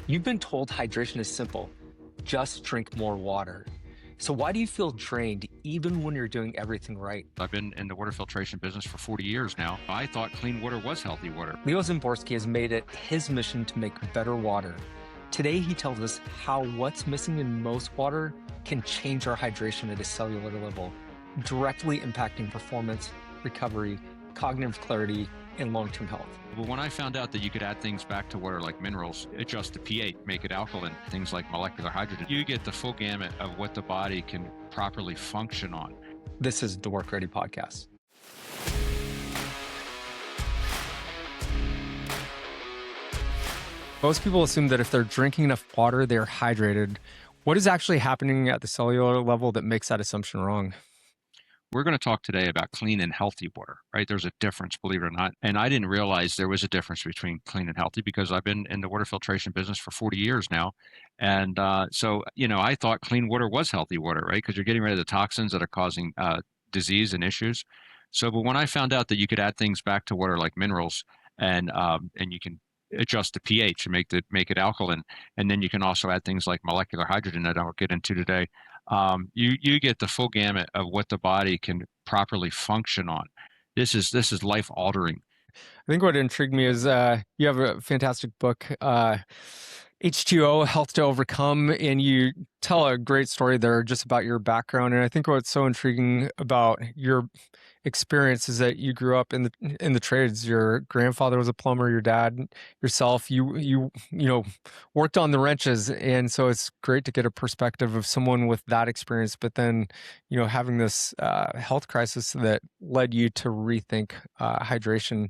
You've been told hydration is simple. Just drink more water. So why do you feel drained even when you're doing everything right? I've been in the water filtration business for 40 years now. I thought clean water was healthy water. Leo Szymborski has made it his mission to make better water. Today, he tells us how what's missing in most water can change our hydration at a cellular level, directly impacting performance, recovery, cognitive clarity, and long-term health. But when I found out that you could add things back to water like minerals, adjust the pH, make it alkaline, things like molecular hydrogen, you get the full gamut of what the body can properly function on. This is the WorkReady Podcast. Most people assume that if they're drinking enough water, they're hydrated. What is actually happening at the cellular level that makes that assumption wrong? We're going to talk today about clean and healthy water, right? There's a difference, believe it or not. And I didn't realize there was a difference between clean and healthy because I've been in the water filtration business for 40 years now. And so, I thought clean water was healthy water, right? Because you're getting rid of the toxins that are causing disease and issues. So, but when I found out that you could add things back to water like minerals and you can adjust the pH and make it alkaline, and then you can also add things like molecular hydrogen that I'll get into today. You get the full gamut of what the body can properly function on. This is life altering. I think what intrigued me is you have a fantastic book, H2O, Health to Overcome, and you tell a great story there just about your background. And I think what's so intriguing about your experience is that you grew up in the trades. Your grandfather was a plumber, your dad, yourself, you worked on the wrenches. And so it's great to get a perspective of someone with that experience, but then, having this health crisis that led you to rethink hydration.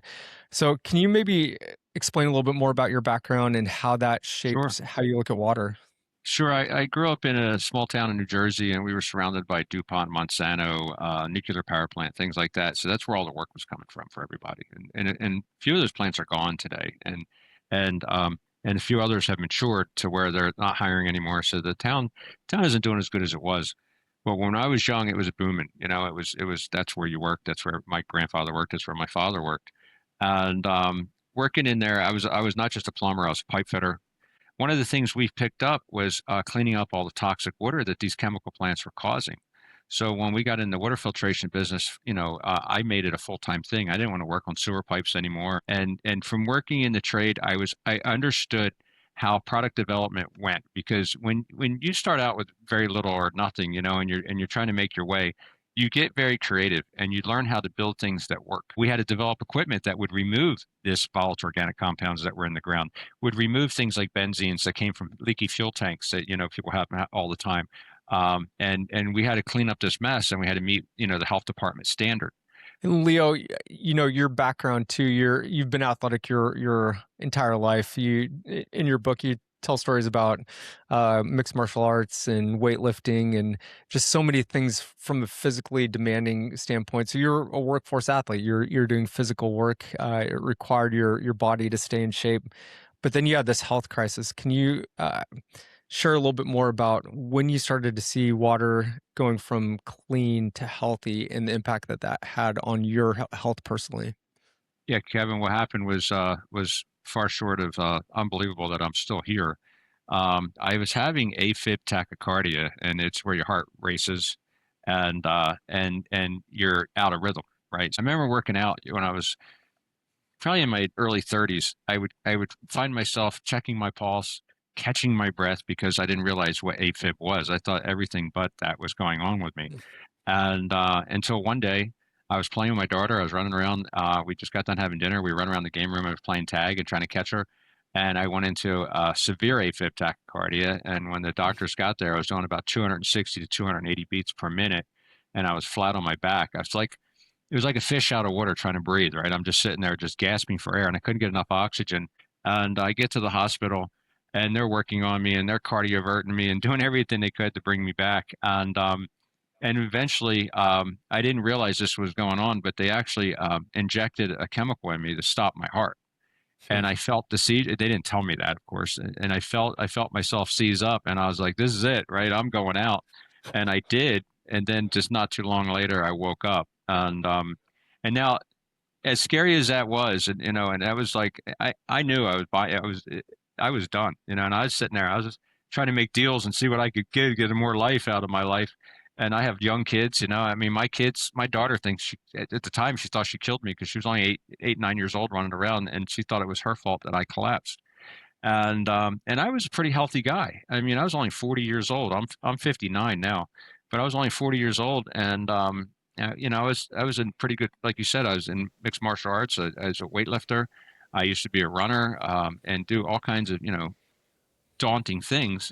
So can you maybe explain a little bit more about your background and how that shapes how you look at water? Sure. I grew up in a small town in New Jersey, and we were surrounded by DuPont, Monsanto, nuclear power plant, things like that. So that's where all the work was coming from for everybody. And a few of those plants are gone today, and a few others have matured to where they're not hiring anymore. So the town isn't doing as good as it was. But when I was young, it was booming. It was that's where you worked. That's where my grandfather worked. That's where my father worked. And working in there, I was not just a plumber. I was a pipe fitter. One of the things we picked up was cleaning up all the toxic water that these chemical plants were causing. So when we got in the water filtration business, I made it a full-time thing. I didn't want to work on sewer pipes anymore. And from working in the trade, I understood how product development went, because when you start out with very little or nothing, and you're trying to make your way, you get very creative and you learn how to build things that work. We had to develop equipment that would remove this volatile organic compounds that were in the ground, would remove things like benzenes that came from leaky fuel tanks that, people have all the time. And we had to clean up this mess, and we had to meet, the health department standard. And Leo, your background too, you've been athletic your entire life. In your book, you tell stories about mixed martial arts and weightlifting and just so many things from a physically demanding standpoint. So you're a workforce athlete. You're doing physical work. It required your body to stay in shape. But then you had this health crisis. Can you share a little bit more about when you started to see water going from clean to healthy and the impact that had on your health personally? Yeah, Kevin, what happened was far short of unbelievable that I'm still here. I was having AFib tachycardia, and it's where your heart races and you're out of rhythm, right? I remember working out when I was probably in my early 30s. I would find myself checking my pulse, catching my breath, because I didn't realize what AFib was. I thought everything but that was going on with me. And until one day, I was playing with my daughter. I was running around. We just got done having dinner. We run around the game room. I was playing tag and trying to catch her. And I went into severe AFib tachycardia. And when the doctors got there, I was doing about 260 to 280 beats per minute. And I was flat on my back. It was like a fish out of water trying to breathe, right? I'm just sitting there just gasping for air, and I couldn't get enough oxygen. And I get to the hospital, and they're working on me, and they're cardioverting me and doing everything they could to bring me back. And eventually, I didn't realize this was going on, but they actually injected a chemical in me to stop my heart. And I felt the seizure. They didn't tell me that, of course. And I felt myself seize up, and I was like, "This is it, right? I'm going out." And I did. And then just not too long later, I woke up. And now, as scary as that was, and that was like, I knew I was I was done, and I was sitting there, I was just trying to make deals and see what I could get more life out of my life. And I have young kids, I mean, my daughter thinks at the time she thought she killed me because she was only 9 years old running around, and she thought it was her fault that I collapsed. And I was a pretty healthy guy. I mean, I was only 40 years old. I'm 59 now, but I was only 40 years old, and I was in pretty good, like you said, I was in mixed martial arts as a weightlifter. I used to be a runner, and do all kinds of daunting things.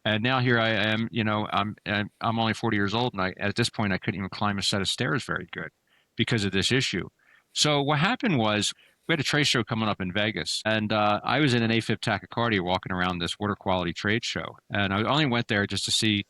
And now here I am, I'm only 40 years old, and at this point I couldn't even climb a set of stairs very good because of this issue. So what happened was we had a trade show coming up in Vegas, and I was in an AFib tachycardia walking around this water quality trade show, and I only went there just to see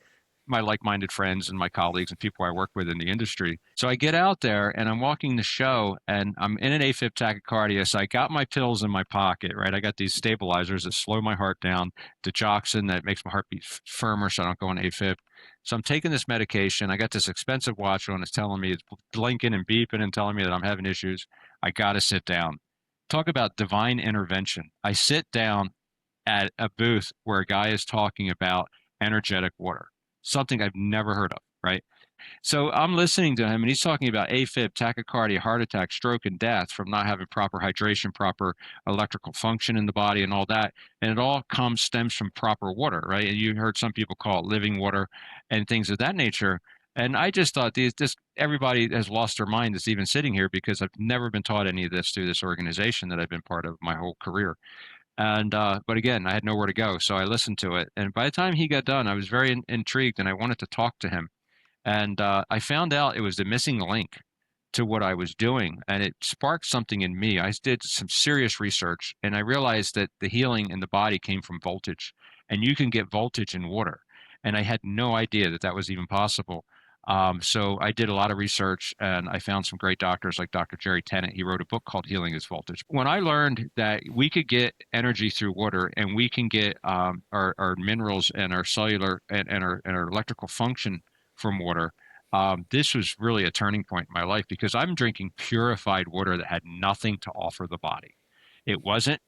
my like-minded friends and my colleagues and people I work with in the industry. So I get out there and I'm walking the show and I'm in an AFib tachycardia. So I got my pills in my pocket, right? I got these stabilizers that slow my heart down, digoxin that makes my heart beat firmer so I don't go in AFib. So I'm taking this medication. I got this expensive watch on. It's telling me, it's blinking and beeping and telling me that I'm having issues. I got to sit down. Talk about divine intervention. I sit down at a booth where a guy is talking about energetic water, something I've never heard of, right? So I'm listening to him and he's talking about AFib, tachycardia, heart attack, stroke, and death from not having proper hydration, proper electrical function in the body and all that. And it all stems from proper water, right? And you heard some people call it living water and things of that nature. And I just thought everybody has lost their mind that's even sitting here because I've never been taught any of this through this organization that I've been part of my whole career. And but again, I had nowhere to go, so I listened to it. And by the time he got done, I was very intrigued, and I wanted to talk to him. And I found out it was the missing link to what I was doing, and it sparked something in me. I did some serious research, and I realized that the healing in the body came from voltage, and you can get voltage in water. And I had no idea that that was even possible. So I did a lot of research and I found some great doctors like Dr. Jerry Tennant. He wrote a book called Healing is Voltage. When I learned that we could get energy through water and we can get our minerals and our cellular and our electrical function from water, this was really a turning point in my life because I'm drinking purified water that had nothing to offer the body. It wasn't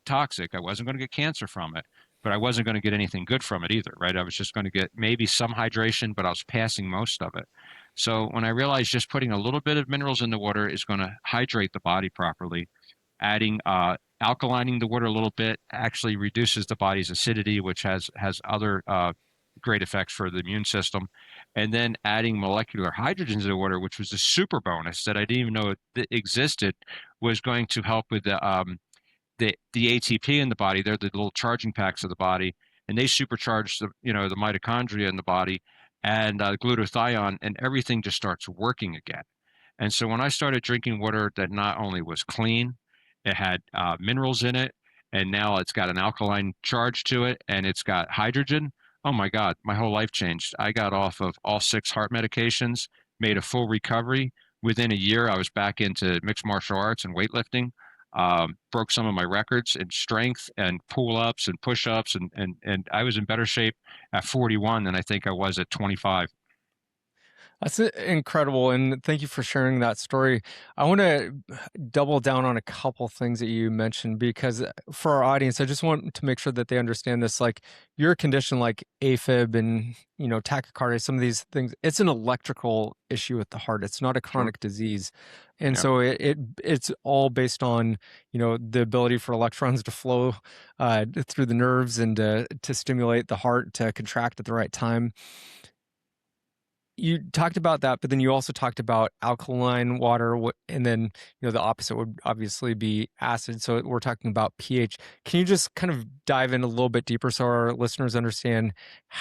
toxic. I wasn't going to get cancer from it, but I wasn't going to get anything good from it either, right? I was just going to get maybe some hydration, but I was passing most of it. So when I realized just putting a little bit of minerals in the water is going to hydrate the body properly, adding alkalining the water a little bit actually reduces the body's acidity, which has other great effects for the immune system. And then adding molecular hydrogen to the water, which was a super bonus that I didn't even know it existed, was going to help with the ATP in the body. They're the little charging packs of the body, and they supercharge the mitochondria in the body and glutathione, and everything just starts working again. And so when I started drinking water that not only was clean, it had minerals in it, and now it's got an alkaline charge to it, and it's got hydrogen. Oh my God, my whole life changed. I got off of all 6 heart medications, made a full recovery. Within a year, I was back into mixed martial arts and weightlifting. Broke some of my records in strength and pull-ups and push-ups, and I was in better shape at 41 than I think I was at 25. That's incredible, and thank you for sharing that story. I want to double down on a couple things that you mentioned because for our audience, I just want to make sure that they understand this. Like your condition, like AFib and tachycardia, some of these things, it's an electrical issue with the heart. It's not a chronic disease, and Yeah. so it's all based on the ability for electrons to flow through the nerves and to stimulate the heart to contract at the right time. You talked about that, but then you also talked about alkaline water, and then the opposite would obviously be acid. So we're talking about pH. Can you just kind of dive in a little bit deeper so our listeners understand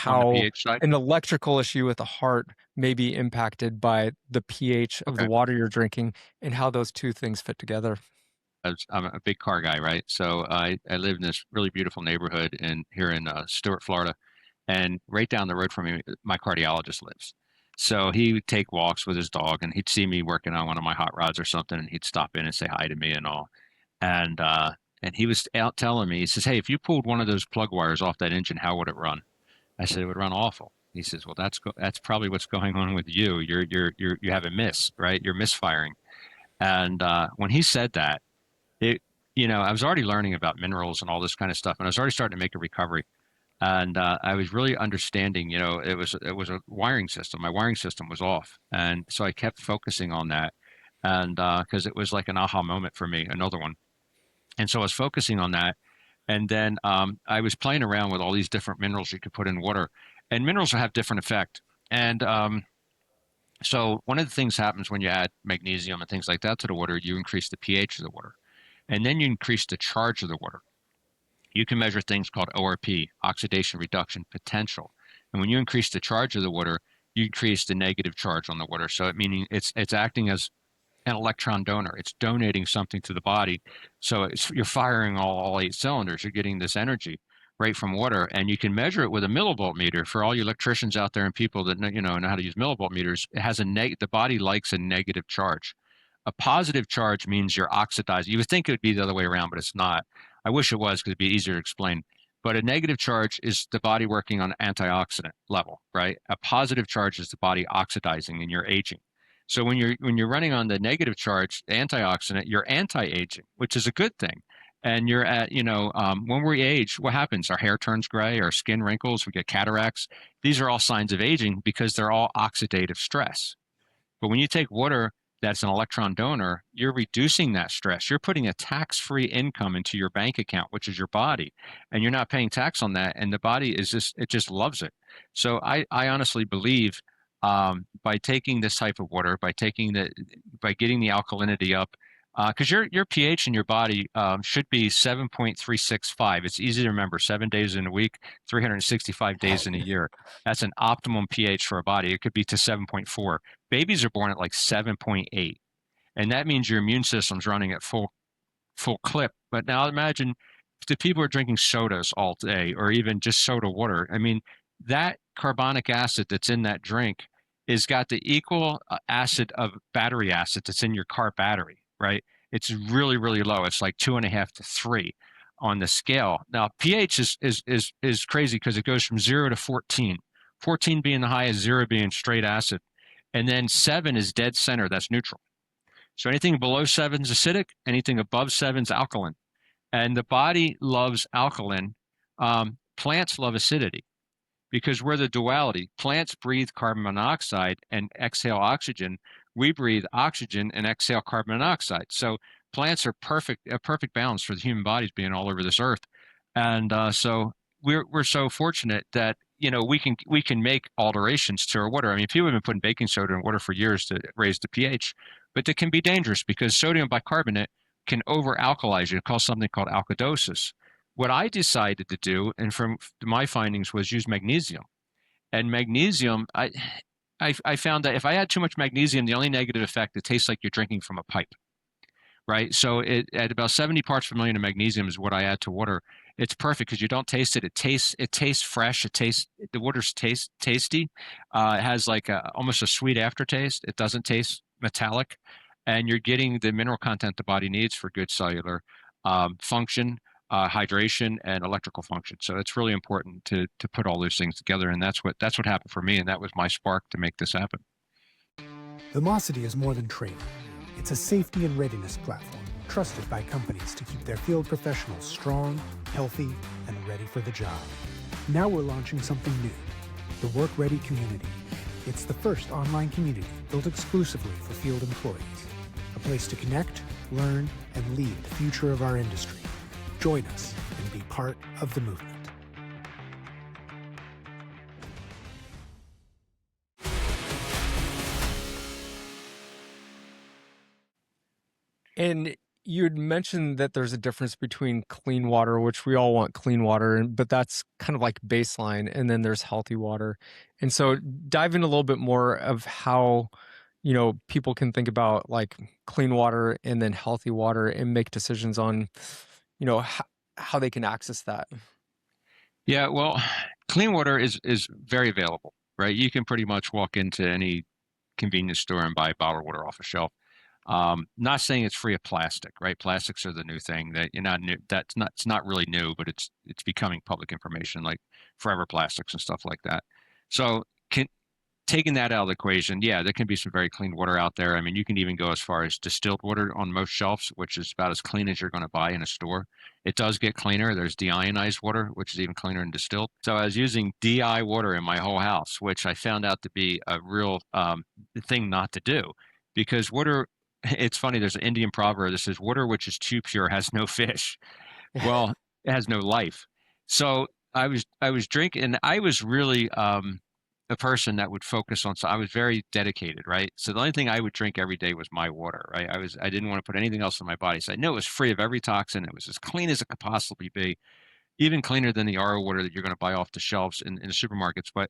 On the how pH side? an electrical issue with the heart may be impacted by the pH of the Okay. water you're drinking and how those two things fit together? I'm a big car guy, right? So I live in this really beautiful neighborhood here in Stuart, Florida, and right down the road from me, my cardiologist lives. So he would take walks with his dog, and he'd see me working on one of my hot rods or something, and he'd stop in and say hi to me and all. And and he was out telling me, he says, "Hey, if you pulled one of those plug wires off that engine, how would it run?" I said, "It would run awful." He says, "Well, that's probably what's going on with you. You have a miss, right? You're misfiring." And when he said that, it I was already learning about minerals and all this kind of stuff, and I was already starting to make a recovery. And I was really understanding, it was a wiring system. My wiring system was off, and so I kept focusing on that, and because it was like an aha moment for me, another one. And so I was focusing on that, and then I was playing around with all these different minerals you could put in water, and minerals have different effect. And so one of the things happens when you add magnesium and things like that to the water, you increase the pH of the water, and then you increase the charge of the water. You can measure things called ORP, oxidation reduction potential. And when you increase the charge of the water, you increase the negative charge on the water. So it meaning it's acting as an electron donor. It's donating something to the body. So you're firing all 8 cylinders. You're getting this energy right from water, and you can measure it with a millivolt meter. For all you electricians out there and people that know how to use millivolt meters, it has the body likes a negative charge. A positive charge means you're oxidized. You would think it would be the other way around, but it's not. I wish it was because it'd be easier to explain. But a negative charge is the body working on antioxidant level, right? A positive charge is the body oxidizing and you're aging. So when you're running on the negative charge, antioxidant, you're anti-aging, which is a good thing. And you're at, when we age, what happens? Our hair turns gray, our skin wrinkles, we get cataracts. These are all signs of aging because they're all oxidative stress. But when you take water that's an electron donor, you're reducing that stress. You're putting a tax-free income into your bank account, which is your body, and you're not paying tax on that. And the body it just loves it. So I honestly believe by taking this type of water, by getting the alkalinity up, because your pH in your body should be 7.365. It's easy to remember, 7 days in a week, 365 days in a year. That's an optimum pH for a body. It could be to 7.4. Babies are born at like 7.8, and that means your immune system's running at full clip. But now imagine if the people are drinking sodas all day, or even just soda water. I mean, that carbonic acid that's in that drink is got the equal acid of battery acid that's in your car battery, right? It's really, really low. It's like 2.5 to 3 on the scale. Now, pH is crazy because it goes from 0 to 14. 14 being the highest, 0 being straight acid. And then 7 is dead center. That's neutral. So anything below 7 is acidic. Anything above 7 is alkaline. And the body loves alkaline. Plants love acidity because we're the duality. Plants breathe carbon monoxide and exhale oxygen. We breathe oxygen and exhale carbon monoxide. So plants are a perfect balance for the human bodies being all over this earth. And so we're so fortunate that we can make alterations to our water. I mean, people have been putting baking soda in water for years to raise the pH, but it can be dangerous because sodium bicarbonate can over-alkalize you. It causes something called alkalosis. What I decided to do, and from my findings, was use magnesium. And magnesium, I found that if I add too much magnesium, the only negative effect, it tastes like you're drinking from a pipe, right? So at about 70 parts per million of magnesium is what I add to water. It's perfect because you don't taste it. It tastes fresh. The water's tasty. It has like almost a sweet aftertaste. It doesn't taste metallic, and you're getting the mineral content the body needs for good cellular function, hydration, and electrical function. So it's really important to put all those things together, and that's what happened for me, and that was my spark to make this happen. Lumosity is more than training. It's a safety and readiness platform trusted by companies to keep their field professionals strong, healthy, and ready for the job. Now we're launching something new, the WorkReady community. It's the first online community built exclusively for field employees, a place to connect, learn, and lead the future of our industry. Join us and be part of the movement. And you had mentioned that there's a difference between clean water, which we all want clean water, but that's kind of like baseline, and then there's healthy water. And so dive in a little bit more of how, people can think about like clean water and then healthy water and make decisions on, how they can access that. Yeah, well, clean water is very available, right? You can pretty much walk into any convenience store and buy bottled water off a shelf. Not saying it's free of plastic, right? Plastics are the new thing that it's not really new, but it's becoming public information, like forever plastics and stuff like that. So taking that out of the equation, yeah, there can be some very clean water out there. I mean, you can even go as far as distilled water on most shelves, which is about as clean as you're going to buy in a store. It does get cleaner. There's deionized water, which is even cleaner than distilled. So I was using DI water in my whole house, which I found out to be a real thing not to do, because water, it's funny, there's an Indian proverb that says water which is too pure has no fish. Well, it has no life. So I was drinking, and I was really a person that would focus on. So I was very dedicated, right? So the only thing I would drink every day was my water, right? I didn't want to put anything else in my body. So I knew it was free of every toxin. It was as clean as it could possibly be, even cleaner than the RO water that you're going to buy off the shelves in the supermarkets. But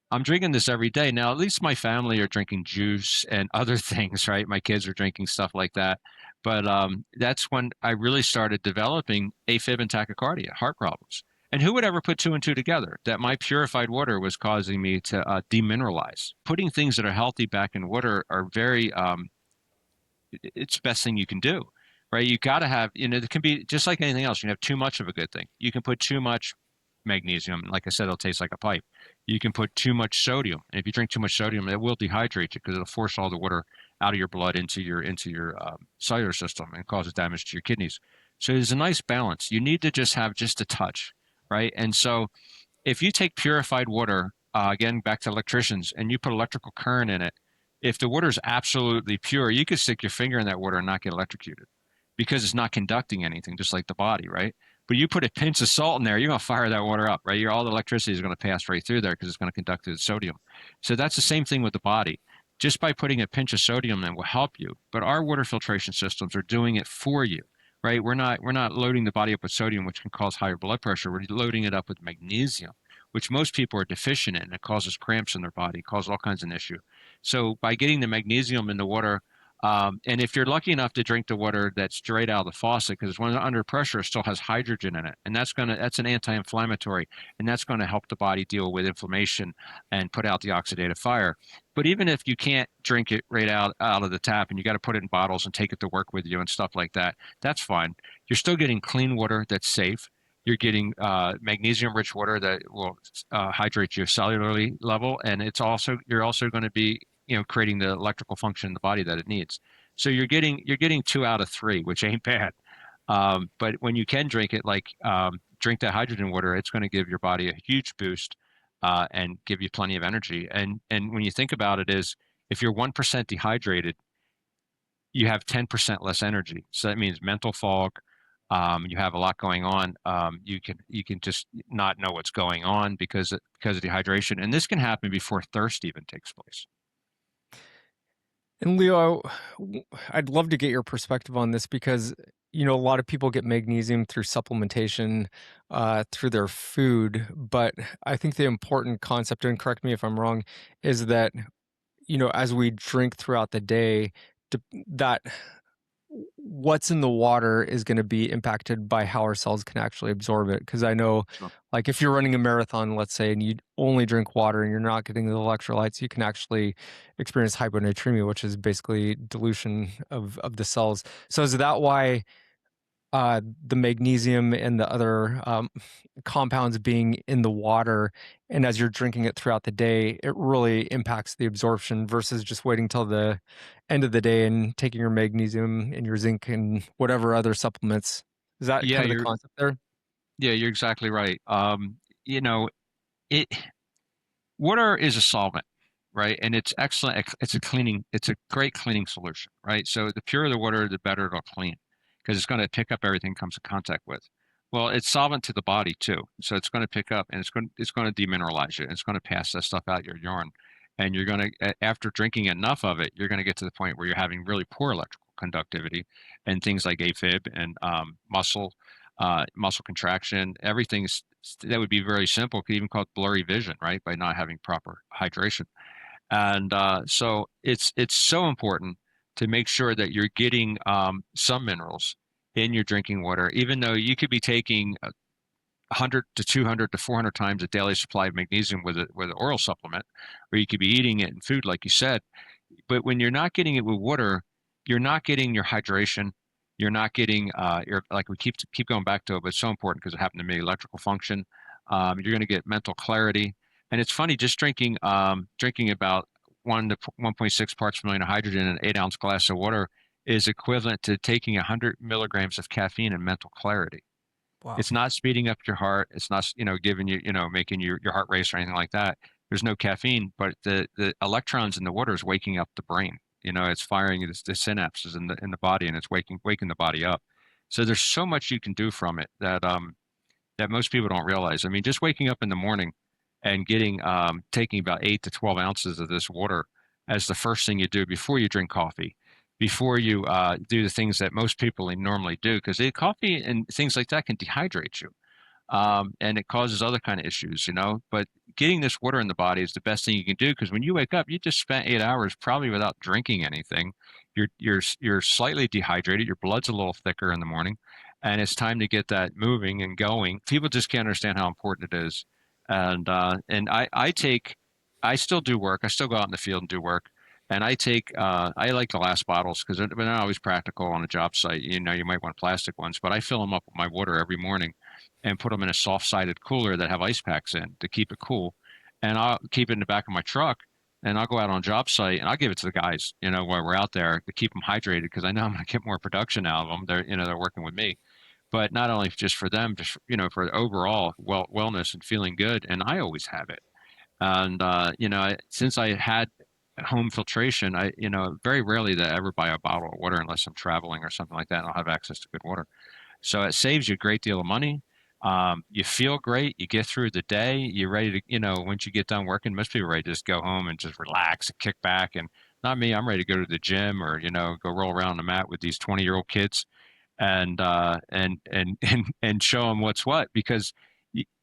I'm drinking this every day. Now, at least my family are drinking juice and other things, right? My kids are drinking stuff like that. But that's when I really started developing AFib and tachycardia, heart problems. And who would ever put two and two together? That my purified water was causing me to demineralize. Putting things that are healthy back in water are very, it's the best thing you can do, right? You got to have, it can be just like anything else. You can have too much of a good thing. You can put too much magnesium. Like I said, it'll taste like a pipe. You can put too much sodium. And if you drink too much sodium, it will dehydrate you because it'll force all the water out of your blood into your cellular system and causes damage to your kidneys. So there's a nice balance. You need to just have just a touch, right? And so if you take purified water, again, back to electricians, and you put electrical current in it, if the water is absolutely pure, you could stick your finger in that water and not get electrocuted because it's not conducting anything, just like the body, right? But you put a pinch of salt in there, you're going to fire that water up, right? All the electricity is going to pass right through there because it's going to conduct through the sodium. So that's the same thing with the body. Just by putting a pinch of sodium in will help you. But our water filtration systems are doing it for you, right? We're not loading the body up with sodium, which can cause higher blood pressure. We're loading it up with magnesium, which most people are deficient in. It causes cramps in their body, causes all kinds of issues. So by getting the magnesium in the water, and if you're lucky enough to drink the water that's straight out of the faucet, because when it's under pressure, it still has hydrogen in it, and that's an anti-inflammatory, and that's going to help the body deal with inflammation and put out the oxidative fire. But even if you can't drink it right out of the tap, and you got to put it in bottles and take it to work with you and stuff like that, that's fine. You're still getting clean water that's safe. You're getting magnesium-rich water that will hydrate your cellularly level, and you're also going to be creating the electrical function in the body that it needs. So you're getting 2 out of 3, which ain't bad. But when you can drink it, drink that hydrogen water, it's going to give your body a huge boost and give you plenty of energy. And when you think about it, is if you're 1% dehydrated, you have 10% less energy. So that means mental fog. You have a lot going on. You can just not know what's going on because of dehydration, and this can happen before thirst even takes place. And Leo, I'd love to get your perspective on this because, a lot of people get magnesium through supplementation, through their food. But I think the important concept, and correct me if I'm wrong, is that, as we drink throughout the day, that what's in the water is going to be impacted by how our cells can actually absorb it. Because I know, Sure. like if you're running a marathon, let's say, and you only drink water and you're not getting the electrolytes, you can actually experience hyponatremia, which is basically dilution of the cells. So is that why the magnesium and the other compounds being in the water, and as you're drinking it throughout the day, it really impacts the absorption versus just waiting till the end of the day and taking your magnesium and your zinc and whatever other supplements? Is that Yeah, kind of the concept there? Yeah, you're exactly right. Water is a solvent, right? And it's excellent. It's a great cleaning solution, right? So the purer the water, the better it'll clean because it's going to pick up everything it comes in contact with. Well, it's solvent to the body too. So it's going to pick up and it's going to demineralize you. It's going to pass that stuff out your urine. And you're going to, after drinking enough of it, you're going to get to the point where you're having really poor electrical conductivity and things like AFib and muscle contraction. Everything that would be very simple, could even cause blurry vision, right? By not having proper hydration. And so it's so important to make sure that you're getting some minerals in your drinking water, even though you could be taking 100 to 200 to 400 times a daily supply of magnesium with an oral supplement, or you could be eating it in food, like you said. But when you're not getting it with water, you're not getting your hydration. You're not getting like we keep going back to it, but it's so important because it happened to me, electrical function. You're going to get mental clarity. And it's funny, just drinking about 1 to 1.6 parts per million of hydrogen in an 8-ounce glass of water is equivalent to taking 100 milligrams of caffeine and mental clarity. Wow. It's not speeding up your heart. It's not, giving you, making your heart race or anything like that. There's no caffeine, but the electrons in the water is waking up the brain. It's firing the synapses in the body, and it's waking the body up. So there's so much you can do from it that most people don't realize. I mean, just waking up in the morning and taking about 8 to 12 ounces of this water as the first thing you do before you drink coffee, before you do the things that most people normally do, because coffee and things like that can dehydrate you. And it causes other kind of issues, but getting this water in the body is the best thing you can do, because when you wake up, you just spent 8 hours probably without drinking anything. You're slightly dehydrated. Your blood's a little thicker in the morning, and it's time to get that moving and going. People just can't understand how important it is. And I still do work. I still go out in the field and do work. And I like glass bottles because they're not always practical on a job site. You might want plastic ones, but I fill them up with my water every morning and put them in a soft-sided cooler that have ice packs in to keep it cool. And I'll keep it in the back of my truck, and I'll go out on a job site and I'll give it to the guys, while we're out there to keep them hydrated, because I know I'm going to get more production out of them. They're working with me, but not only just for them, just, for the overall wellness and feeling good. And I always have it. And, since I had home filtration, very rarely that I ever buy a bottle of water unless I'm traveling or something like that, and I'll have access to good water. So it saves you a great deal of money. You feel great. You get through the day. You're ready to, once you get done working, most people are ready to just go home and just relax and kick back. And not me. I'm ready to go to the gym or, go roll around on the mat with these 20-year-old kids and show them what's what. Because,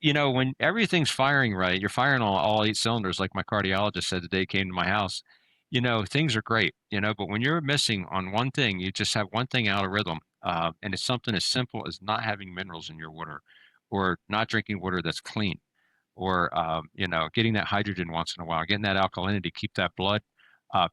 when everything's firing right, you're firing on all 8 cylinders, like my cardiologist said the day he came to my house, things are great, but when you're missing on one thing, you just have one thing out of rhythm. And it's something as simple as not having minerals in your water, or not drinking water that's clean, or, getting that hydrogen once in a while, getting that alkalinity, keep that blood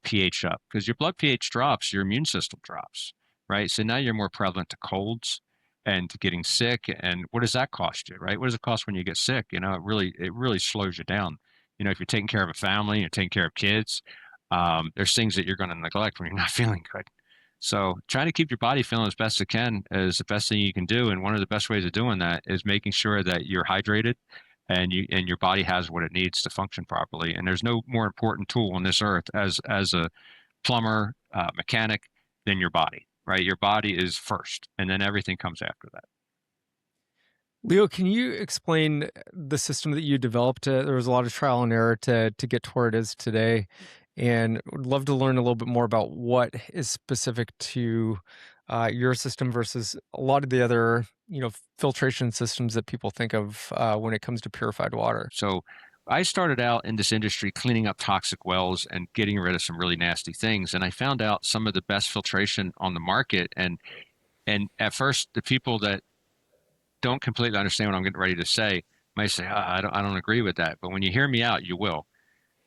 pH up. Because your blood pH drops, your immune system drops, right? So now you're more prevalent to colds and to getting sick. And what does that cost you, right? What does it cost when you get sick? It really slows you down. If you're taking care of a family, you're taking care of kids, there's things that you're going to neglect when you're not feeling good. So trying to keep your body feeling as best it can is the best thing you can do. And one of the best ways of doing that is making sure that you're hydrated and your body has what it needs to function properly. And there's no more important tool on this earth as a plumber, mechanic, than your body, right? Your body is first, and then everything comes after that. Leo, can you explain the system that you developed? There was a lot of trial and error to get to where it is today, and would love to learn a little bit more about what is specific to your system versus a lot of the other, filtration systems that people think of when it comes to purified water. So I started out in this industry cleaning up toxic wells and getting rid of some really nasty things. And I found out some of the best filtration on the market. And at first, the people that don't completely understand what I'm getting ready to say might say, I don't agree with that. But when you hear me out, you will.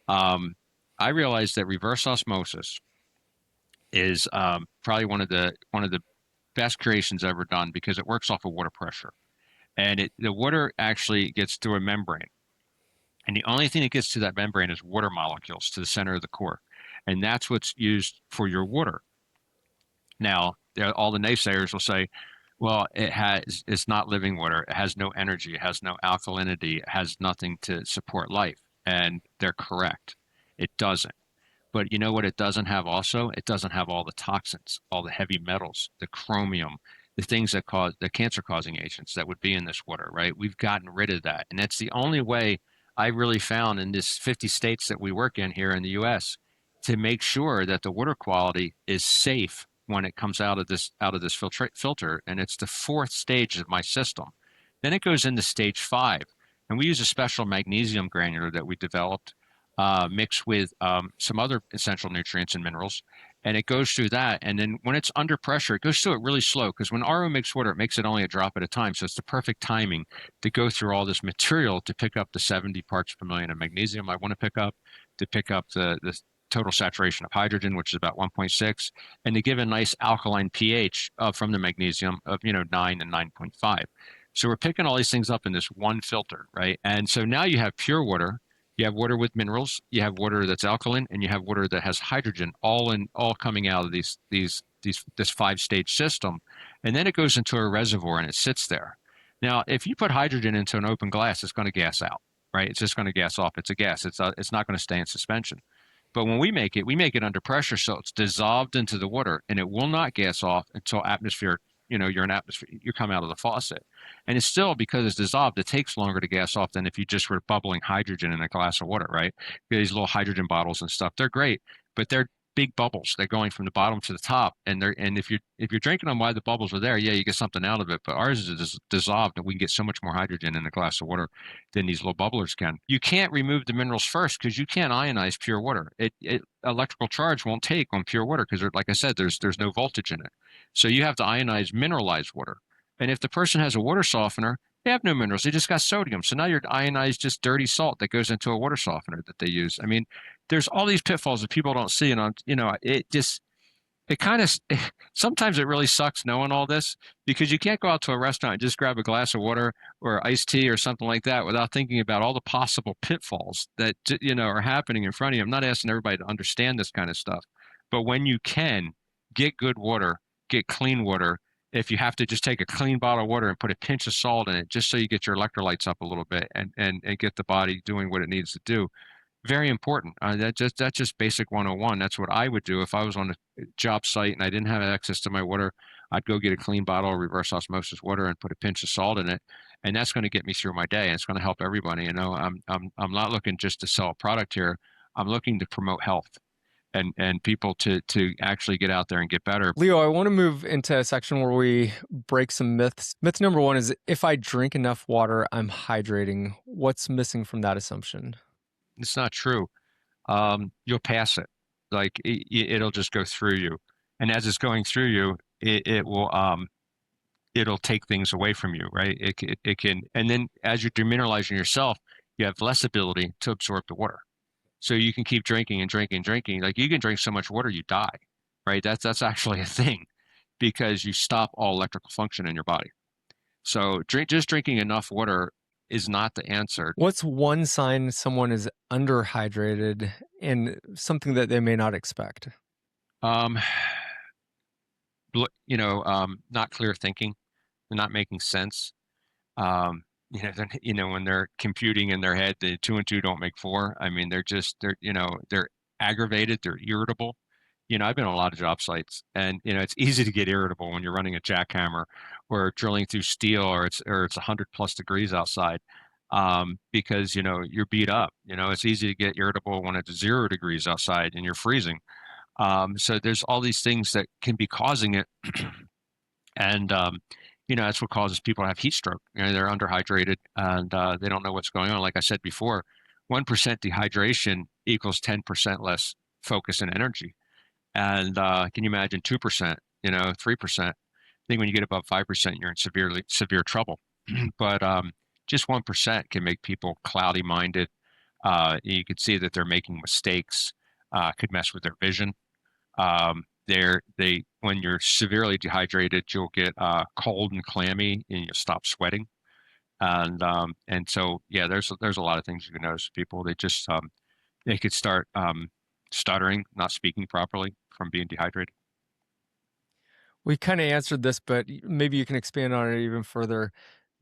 I realized that reverse osmosis is probably one of the best creations ever done, because it works off of water pressure, and the water actually gets through a membrane, and the only thing that gets to that membrane is water molecules to the center of the core, and that's what's used for your water. Now, all the naysayers will say, well, it's not living water. It has no energy. It has no alkalinity. It has nothing to support life. And they're correct. It doesn't. But you know what it doesn't have also? It doesn't have all the toxins, all the heavy metals, the chromium, the things that cause the cancer-causing agents that would be in this water, right? We've gotten rid of that. And that's the only way I really found in this 50 states that we work in here in the U.S. to make sure that the water quality is safe when it comes out of this filter. And it's the 4th stage of my system. Then it goes into stage 5. And we use a special magnesium granular that we developed, mixed with some other essential nutrients and minerals. And it goes through that. And then when it's under pressure, it goes through it really slow, because when RO makes water, it makes it only a drop at a time. So it's the perfect timing to go through all this material to pick up the 70 parts per million of magnesium I want to pick up the total saturation of hydrogen, which is about 1.6, and to give a nice alkaline pH from the magnesium of 9 and 9.5. So we're picking all these things up in this one filter, right? And so now you have pure water, You have water with minerals, you have water that's alkaline, and you have water that has hydrogen, all coming out of this 5-stage system. And then it goes into a reservoir and it sits there. Now, if you put hydrogen into an open glass, it's going to gas out, right? It's just going to gas off. It's a gas. It's not going to stay in suspension. But when we make it under pressure, so it's dissolved into the water, and it will not gas off until atmospheric, you're in atmosphere, you come out of the faucet. And it's still, because it's dissolved, it takes longer to gas off than if you just were bubbling hydrogen in a glass of water, right? These little hydrogen bottles and stuff, they're great, but they're big bubbles. They're going from the bottom to the top, and if you're drinking them while the bubbles are there, yeah, you get something out of it. But ours is dissolved, and we can get so much more hydrogen in a glass of water than these little bubblers can. You can't remove the minerals first because you can't ionize pure water. Electrical charge won't take on pure water because, like I said, there's no voltage in it. So you have to ionize mineralized water. And if the person has a water softener, they have no minerals. They just got sodium. So now you're ionized just dirty salt that goes into a water softener that they use. I mean, there's all these pitfalls that people don't see. And, it kind of, sometimes it really sucks knowing all this, because you can't go out to a restaurant and just grab a glass of water or iced tea or something like that without thinking about all the possible pitfalls that, are happening in front of you. I'm not asking everybody to understand this kind of stuff, but when you can, get good water, get clean water. If you have to just take a clean bottle of water and put a pinch of salt in it, just so you get your electrolytes up a little bit and get the body doing what it needs to do. Very important. That's just basic 101. That's what I would do if I was on a job site and I didn't have access to my water. I'd go get a clean bottle of reverse osmosis water and put a pinch of salt in it, and that's going to get me through my day. And it's going to help everybody. I'm not looking just to sell a product here. I'm looking to promote health and people to actually get out there and get better. Leo, I want to move into a section where we break some myths. Myth number one is, if I drink enough water, I'm hydrating. What's missing from that assumption? It's not true. You'll pass it. Like it'll just go through you. And as it's going through you, it will, it'll take things away from you, right? It can, and then as you're demineralizing yourself, you have less ability to absorb the water. So you can keep drinking and drinking and drinking. Like you can drink so much water, you die, right? That's actually a thing, because you stop all electrical function in your body. So just drinking enough water is not the answer. What's one sign someone is underhydrated and something that they may not expect? Not clear thinking, not making sense. When they're computing in their head, the 2 and 2 don't make 4. I mean, they're aggravated, they're irritable. I've been on a lot of job sites, and it's easy to get irritable when you're running a jackhammer or drilling through steel, or it's 100+ degrees outside, because you're beat up. It's easy to get irritable when it's 0 degrees outside and you're freezing. So there's all these things that can be causing it, and that's what causes people to have heat stroke. They're underhydrated and they don't know what's going on. Like I said before, 1% dehydration equals 10% less focus and energy. And can you imagine 2%, 3%? I think when you get above 5%, you're in severe trouble. But just 1% can make people cloudy minded. You could see that they're making mistakes, could mess with their vision. When you're severely dehydrated, you'll get cold and clammy, and you'll stop sweating. And so, yeah, there's a lot of things you can notice with people. They just they could start stuttering, not speaking properly from being dehydrated. We kind of answered this, but maybe you can expand on it even further.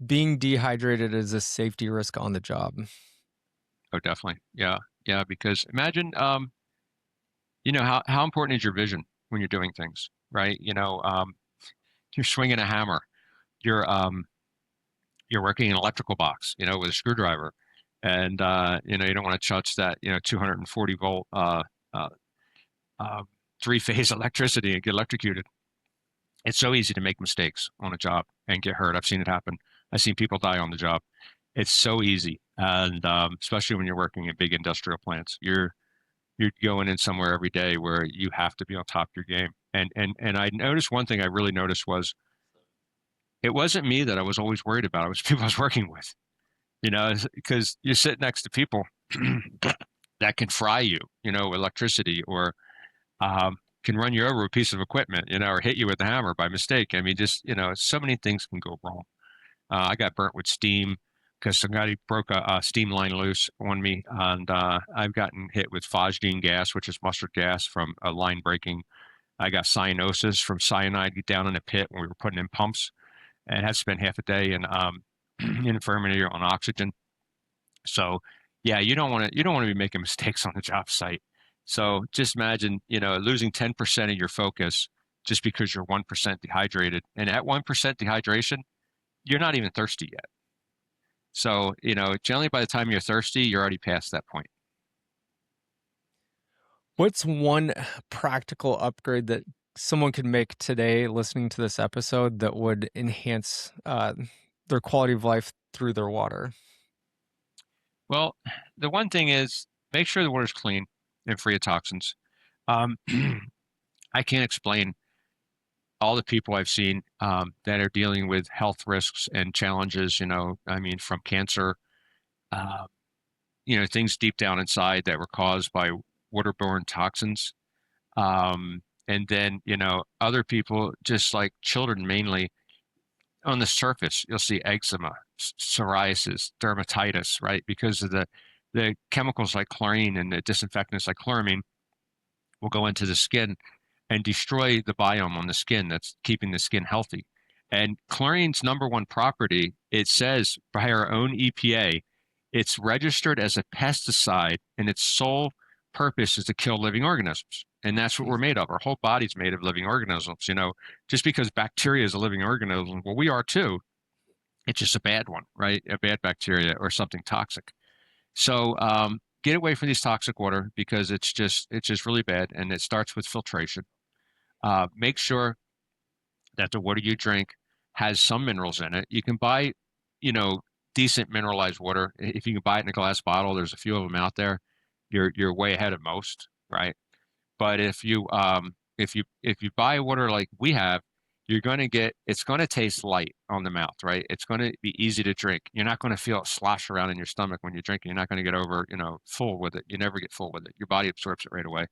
Being dehydrated is a safety risk on the job. Oh, definitely. Yeah. Because imagine, how important is your vision when you're doing things, right? You're swinging a hammer, you're working an electrical box, with a screwdriver, and you don't want to touch that 240 volt 3-phase electricity and get electrocuted. It's so easy to make mistakes on a job and get hurt. I've seen it happen. I've seen people die on the job. It's so easy, and especially when you're working in big industrial plants, you're going in somewhere every day where you have to be on top of your game. And I noticed one thing I really noticed was, it wasn't me that I was always worried about. It was people I was working with, because you sit next to people that can fry you, electricity, or can run you over with a piece of equipment, or hit you with a hammer by mistake. I mean, just, so many things can go wrong. I got burnt with steam because somebody broke a steam line loose on me, and I've gotten hit with phosgene gas, which is mustard gas from a line breaking. I got cyanosis from cyanide down in a pit when we were putting in pumps, and had spent half a day in infirmary on oxygen. So yeah, you don't want to be making mistakes on the job site. So just imagine, losing 10% of your focus just because you're 1% dehydrated. And at 1% dehydration, you're not even thirsty yet. So, generally by the time you're thirsty, you're already past that point. What's one practical upgrade that someone could make today listening to this episode that would enhance their quality of life through their water? Well, the one thing is make sure the water's clean and free of toxins. I can't explain all the people I've seen that are dealing with health risks and challenges, from cancer, things deep down inside that were caused by waterborne toxins. And then, other people, just like children mainly, on the surface, you'll see eczema, psoriasis, dermatitis, right? Because of the chemicals like chlorine and the disinfectants like chloramine will go into the skin and destroy the biome on the skin that's keeping the skin healthy. And chlorine's number one property, it says by our own EPA, it's registered as a pesticide, and its sole purpose is to kill living organisms. And that's what we're made of. Our whole body's made of living organisms. Just because bacteria is a living organism, well, we are too. It's just a bad one, right? A bad bacteria or something toxic. So get away from these toxic water, because it's just really bad, and it starts with filtration. Make sure that the water you drink has some minerals in it. You can buy, decent mineralized water. If you can buy it in a glass bottle, there's a few of them out there. You're way ahead of most, right? But if you buy water like we have, it's going to taste light on the mouth, right? It's going to be easy to drink. You're not going to feel it slosh around in your stomach when you're drinking. You're not going to get over, full with it. You never get full with it. Your body absorbs it right away.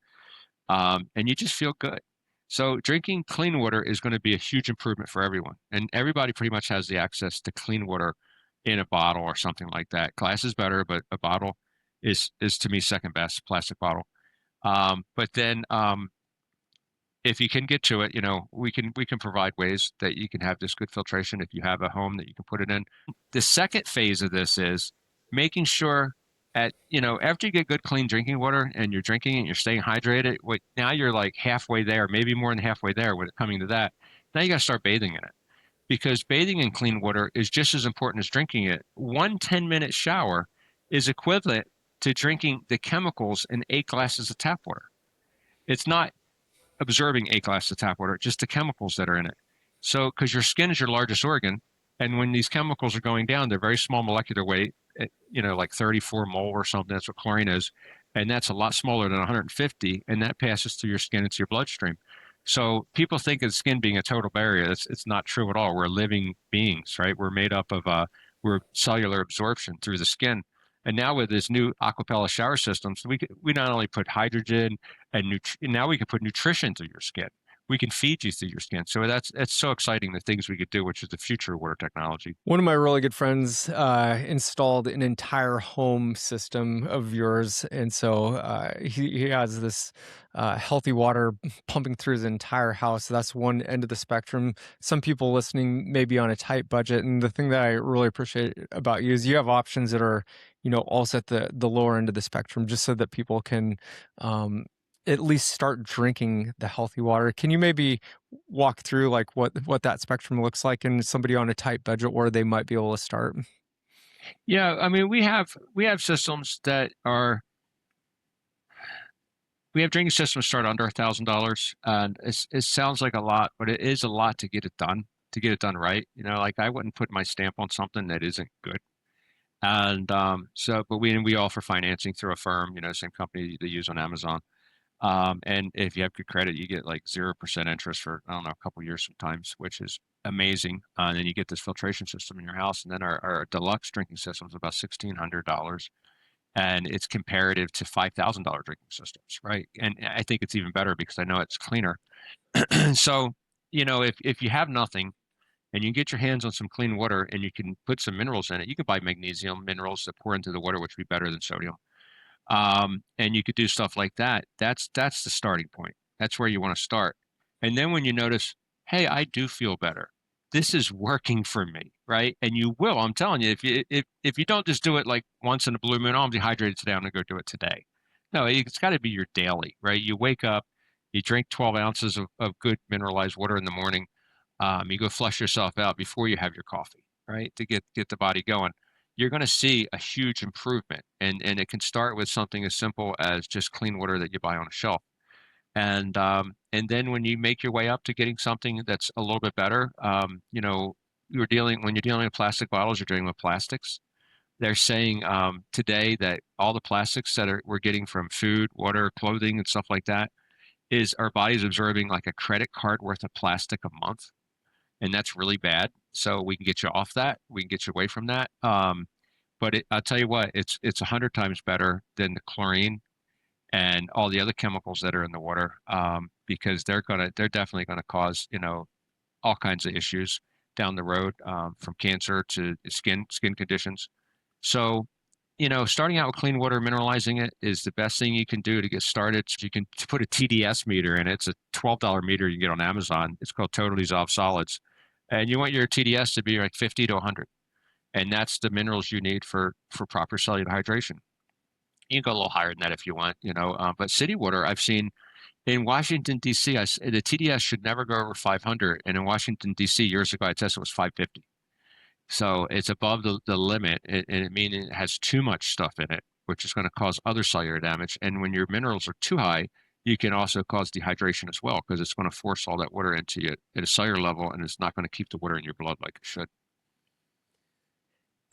And you just feel good. So drinking clean water is going to be a huge improvement for everyone. And everybody pretty much has the access to clean water in a bottle or something like that. Glass is better, but a bottle is to me second best, plastic bottle. But then if you can get to it, we can provide ways that you can have this good filtration if you have a home that you can put it in. The second phase of this is making sure after you get good, clean drinking water and you're drinking it and you're staying hydrated, now you're like halfway there, maybe more than halfway there with it coming to that. Now you got to start bathing in it, because bathing in clean water is just as important as drinking it. 1 10-minute shower is equivalent to drinking the chemicals in 8 glasses of tap water. It's not absorbing 8 glasses of tap water, just the chemicals that are in it. So, because your skin is your largest organ, and when these chemicals are going down, they're very small molecular weight, like 34 mole or something. That's what chlorine is. And that's a lot smaller than 150, and that passes through your skin into your bloodstream. So people think of the skin being a total barrier. It's not true at all. We're living beings, right? We're made up of we're cellular absorption through the skin. And now with this new Aquapella shower systems, we not only put hydrogen and now we can put nutrition through your skin. We can feed you through your skin. So that's so exciting, the things we could do, which is the future of water technology. One of my really good friends installed an entire home system of yours. And so he has this healthy water pumping through his entire house. So that's one end of the spectrum. Some people listening may be on a tight budget. And the thing that I really appreciate about you is you have options that are, also at the lower end of the spectrum, just so that people can at least start drinking the healthy water. Can you maybe walk through like what that spectrum looks like and somebody on a tight budget where they might be able to start? Yeah, I mean, we have systems that we have drinking systems start under $1,000, and it sounds like a lot, but it is a lot to get it done right. Like I wouldn't put my stamp on something that isn't good. And but we offer financing through a firm, same company they use on Amazon. And if you have good credit, you get like 0% interest for, I don't know, a couple of years sometimes, which is amazing. And then you get this filtration system in your house. And then our deluxe drinking system is about $1,600. And it's comparative to $5,000 drinking systems, right? And I think it's even better because I know it's cleaner. So, if you have nothing, and you get your hands on some clean water and you can put some minerals in it. You can buy magnesium minerals that pour into the water, which would be better than sodium. And you could do stuff like that. That's the starting point. That's where you want to start. And then when you notice, hey, I do feel better. This is working for me, right? And you will. I'm telling you, if you don't just do it like once in a blue moon, oh, I'm dehydrated today, I'm gonna go do it today. No, it's got to be your daily, right? You wake up, you drink 12 ounces of good mineralized water in the morning. You go flush yourself out before you have your coffee, right? To get the body going. You're going to see a huge improvement. And it can start with something as simple as just clean water that you buy on a shelf. And then when you make your way up to getting something that's a little bit better, you know, when you're dealing with plastic bottles, you're dealing with plastics. They're saying today that all the plastics that we're getting from food, water, clothing, and stuff like that is our body's absorbing like a credit card worth of plastic a month, and that's really bad. So we can get you off that. We can get you away from that. But I'll tell you what, it's 100 times better than the chlorine and all the other chemicals that are in the water, because they're definitely gonna cause, you know, all kinds of issues down the road, from cancer to skin conditions. So, you know, starting out with clean water, mineralizing it is the best thing you can do to get started. So you can put a TDS meter in it. It's a $12 meter you get on Amazon. It's called Total Dissolved Solids. And you want your TDS to be like 50 to 100. And that's the minerals you need for proper cellular hydration. You can go a little higher than that if you want, you know. But city water, I've seen in Washington, D.C., the TDS should never go over 500. And in Washington, D.C., years ago, I tested it was 550. So it's above the limit, and it means it has too much stuff in it, which is going to cause other cellular damage. And when your minerals are too high, you can also cause dehydration as well, because it's going to force all that water into you at a cellular level, and it's not going to keep the water in your blood like it should.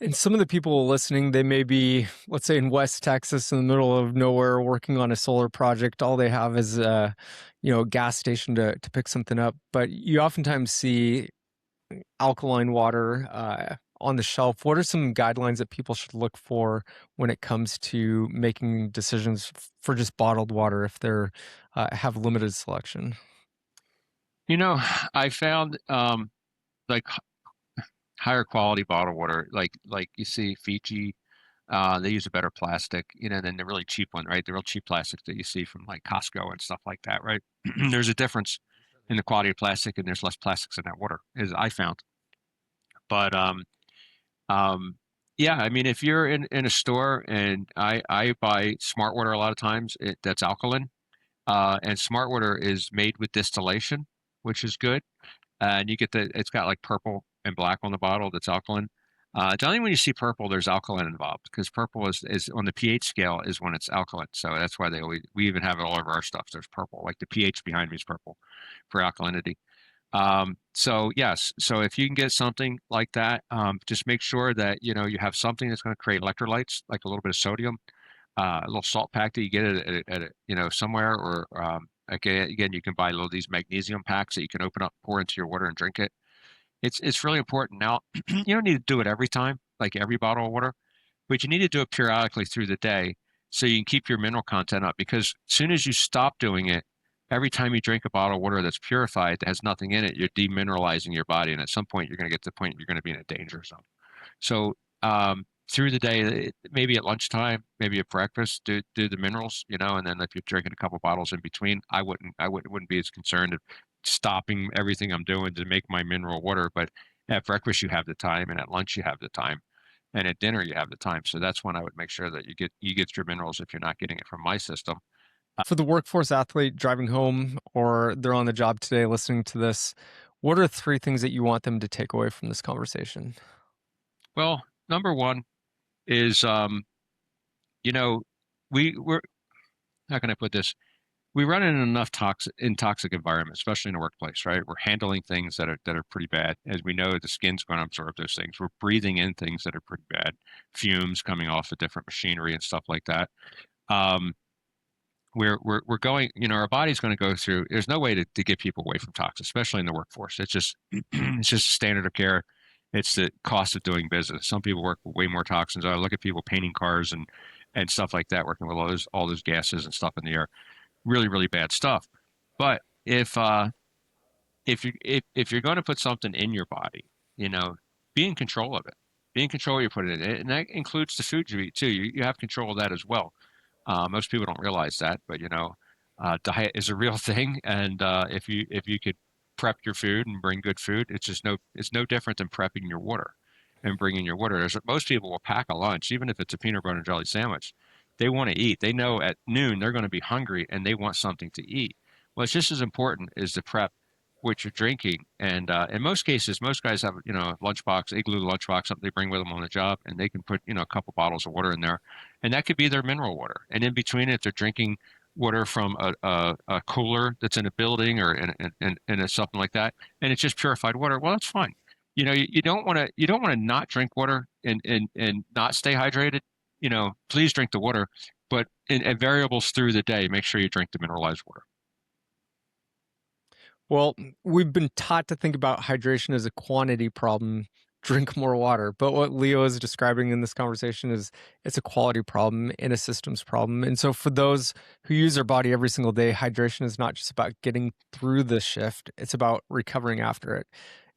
And some of the people listening, they may be, let's say, in West Texas, in the middle of nowhere, working on a solar project. All they have is a, gas station to pick something up. But you oftentimes see alkaline water on the shelf. What are some guidelines that people should look for when it comes to making decisions for just bottled water if they're have limited selection? You know, I found like higher quality bottled water, like you see Fiji, they use a better plastic, you know, than the really cheap one, right? The real cheap plastics that you see from like Costco and stuff like that, right? There's a difference in the quality of plastic, and there's less plastics in that water, as I found. But yeah, I mean, if you're in a store, and I buy smart water a lot of times, that's alkaline, and smart water is made with distillation, which is good. And you get it's got like purple and black on the bottle that's alkaline. It's only when you see purple, there's alkaline involved, because purple is on the pH scale is when it's alkaline. So that's why we even have it all over our stuff. There's purple, like the pH behind me is purple for alkalinity. So yes, so if you can get something like that, just make sure that, you know, you have something that's going to create electrolytes, like a little bit of sodium, a little salt pack that you get at you know, somewhere, or again, you can buy these magnesium packs that you can open up, pour into your water, and drink it. It's really important. Now, you don't need to do it every time, like every bottle of water, but you need to do it periodically through the day so you can keep your mineral content up. Because as soon as you stop doing it, every time you drink a bottle of water that's purified, that has nothing in it, you're demineralizing your body. And at some point, you're going to get to the point you're going to be in a danger zone. So through the day, maybe at lunchtime, maybe at breakfast, do the minerals, you know, and then if you're drinking a couple bottles in between, I wouldn't be as concerned of stopping everything I'm doing to make my mineral water. But at breakfast, you have the time, and at lunch, you have the time, and at dinner, you have the time. So that's when I would make sure that you get your minerals if you're not getting it from my system. For the workforce athlete driving home, or they're on the job today listening to this, what are 3 things that you want them to take away from this conversation? Well, number one is, you know, we're, how can I put this? We run in enough toxic environments, especially in the workplace, right? We're handling things that are pretty bad. As we know, the skin's going to absorb those things. We're breathing in things that are pretty bad, fumes coming off of different machinery and stuff like that. We're going, you know, our body's going to go through. There's no way to get people away from toxins, especially in the workforce. It's just it's just standard of care. It's the cost of doing business. Some people work with way more toxins. I look at people painting cars and stuff like that, working with all those gases and stuff in the air. Really, really bad stuff. But if if you're going to put something in your body, be in control of it. Be in control of you put it in, and that includes the food you eat too. You have control of that as well. Most people don't realize that, but diet is a real thing, and if you could prep your food and bring good food, it's no different than prepping your water and bringing your water. Most people will pack a lunch, even if it's a peanut butter and jelly sandwich. They want to eat. They know at noon they're going to be hungry and they want something to eat. Well, it's just as important as the prep what you're drinking. And in most cases, most guys have, lunchbox, igloo lunchbox, something they bring with them on the job, and they can put, a couple bottles of water in there, and that could be their mineral water. And in between, if they're drinking water from a cooler that's in a building or in something like that, and it's just purified water, well, that's fine. You don't want to not drink water and not stay hydrated. Please drink the water, but in variables through the day, make sure you drink the mineralized water. Well, we've been taught to think about hydration as a quantity problem, drink more water. But what Leo is describing in this conversation is it's a quality problem and a systems problem. And so for those who use their body every single day, hydration is not just about getting through the shift. It's about recovering after it.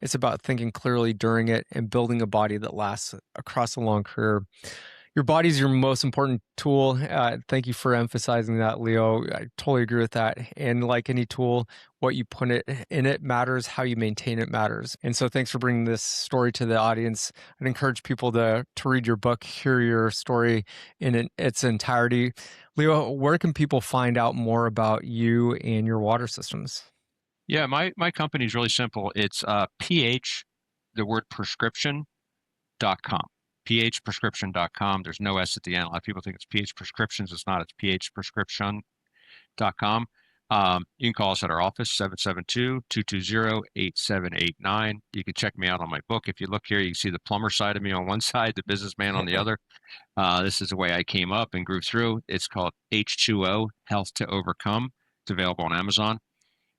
It's about thinking clearly during it and building a body that lasts across a long career. Your body's your most important tool. Thank you for emphasizing that, Leo. I totally agree with that. And like any tool, what you put in it matters. How you maintain it matters. And so thanks for bringing this story to the audience. I'd encourage people to read your book, hear your story in its entirety. Leo, where can people find out more about you and your water systems? Yeah, my company is really simple. It's pH, the word prescription.com. phprescription.com. There's no S at the end. A lot of people think it's pH prescriptions. It's not. It's phprescription.com. You can call us at our office, 772-220-8789. You can check me out on my book. If you look here, you can see the plumber side of me on one side, the businessman on the other. This is the way I came up and grew through. It's called H2O, Health to Overcome. It's available on Amazon.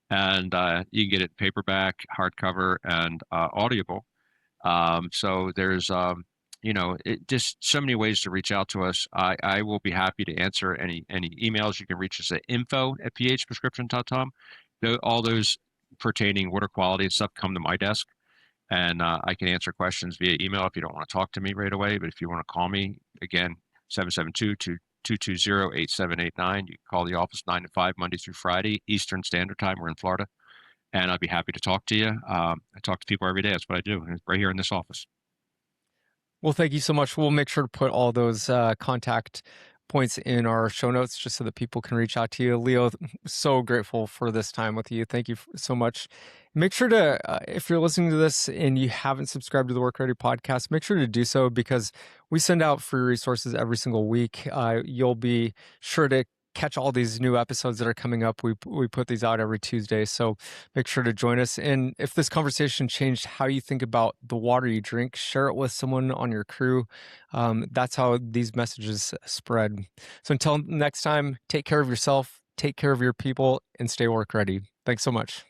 And you can get it paperback, hardcover, and Audible. So there's just so many ways to reach out to us. I will be happy to answer any emails. You can reach us at info@phprescription.com. All those pertaining water quality and stuff come to my desk, and I can answer questions via email if you don't want to talk to me right away. But if you want to call me, again, 772-220-8789. You can call the office 9 to 5, Monday through Friday, Eastern Standard Time. We're in Florida, and I'd be happy to talk to you. I talk to people every day. That's what I do, right here in this office. Well, thank you so much. We'll make sure to put all those contact points in our show notes just so that people can reach out to you. Leo, so grateful for this time with you. Thank you so much. Make sure to, if you're listening to this and you haven't subscribed to the WorkReady podcast, make sure to do so because we send out free resources every single week. You'll be sure to catch all these new episodes that are coming up. We put these out every Tuesday, so make sure to join us. And if this conversation changed how you think about the water you drink, share it with someone on your crew. That's how these messages spread. So until next time, take care of yourself, take care of your people, and stay work ready. Thanks so much.